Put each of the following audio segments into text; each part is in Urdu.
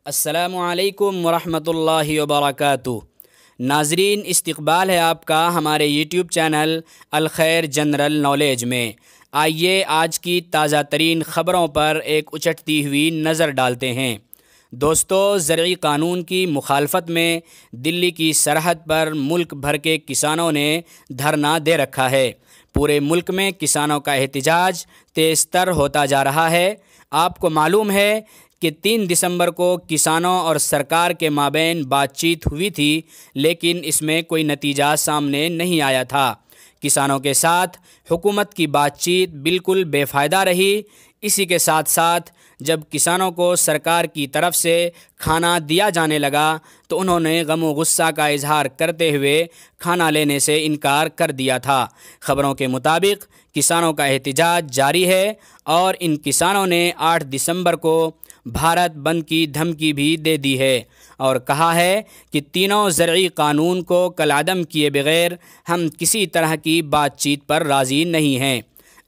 السلام علیکم ورحمۃ اللہ وبرکاتہ۔ ناظرین، استقبال ہے آپ کا ہمارے یوٹیوب چینل الخیر جنرل نالج میں۔ آئیے آج کی تازہ ترین خبروں پر ایک اچٹتی ہوئی نظر ڈالتے ہیں۔ دوستو، زرعی قانون کی مخالفت میں دلی کی سرحد پر ملک بھر کے کسانوں نے دھرنا دے رکھا ہے۔ پورے ملک میں کسانوں کا احتجاج تیز تر ہوتا جا رہا ہے۔ آپ کو معلوم ہے کہ 3 دسمبر کو کسانوں اور سرکار کے مابین بات چیت ہوئی تھی، لیکن اس میں کوئی نتیجہ سامنے نہیں آیا تھا۔ کسانوں کے ساتھ حکومت کی بات چیت بالکل بے فائدہ رہی۔ اسی کے ساتھ ساتھ جب کسانوں کو سرکار کی طرف سے کھانا دیا جانے لگا تو انہوں نے غم و غصہ کا اظہار کرتے ہوئے کھانا لینے سے انکار کر دیا تھا۔ خبروں کے مطابق کسانوں کا احتجاج جاری ہے اور ان کسانوں نے 8 دسمبر کو بھارت بند کی دھمکی بھی دے دی ہے اور کہا ہے کہ تینوں زرعی قانون کو کالعدم کیے بغیر ہم کسی طرح کی بات چیت پر راضی نہیں ہیں۔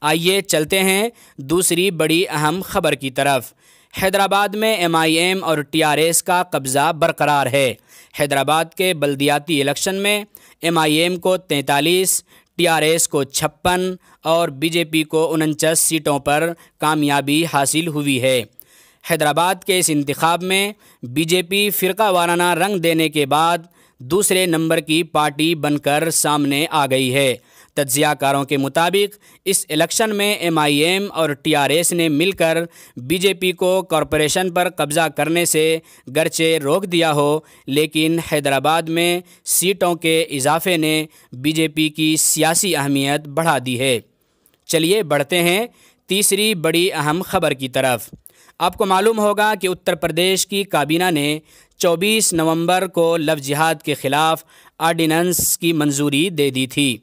آئیے چلتے ہیں دوسری بڑی اہم خبر کی طرف۔ حیدرآباد میں MIM اور TRS کا قبضہ برقرار ہے۔ حیدرآباد کے بلدیاتی الیکشن میں MIM کو 43، TRS کو 56 اور BJP کو 49 سیٹوں پر کامیابی حاصل ہوئی ہے۔ حیدرآباد کے اس انتخاب میں BJP فرقہ وارانہ رنگ دینے کے بعد دوسرے نمبر کی پارٹی بن کر سامنے آ گئی ہے۔ تجزیہ کاروں کے مطابق اس الیکشن میں MIM اور TRS نے مل کر BJP کو کارپوریشن پر قبضہ کرنے سے گرچہ روک دیا ہو، لیکن حیدرآباد میں سیٹوں کے اضافے نے BJP کی سیاسی اہمیت بڑھا دی ہے۔ چلیے بڑھتے ہیں تیسری بڑی اہم خبر کی طرف۔ آپ کو معلوم ہوگا کہ اتر پردیش کی کابینہ نے 24 نومبر کو لو جہاد کے خلاف آرڈیننس کی منظوری دے دی تھی۔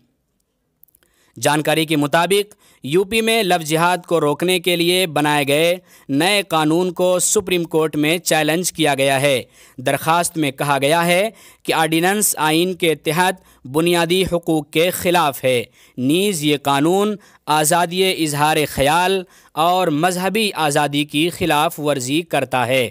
جانکاری کے مطابق UP میں لو جہاد کو روکنے کے لیے بنائے گئے نئے قانون کو سپریم کورٹ میں چیلنج کیا گیا ہے۔ درخواست میں کہا گیا ہے کہ آرڈیننس آئین کے تحت بنیادی حقوق کے خلاف ہے، نیز یہ قانون آزادی اظہار خیال اور مذہبی آزادی کی خلاف ورزی کرتا ہے۔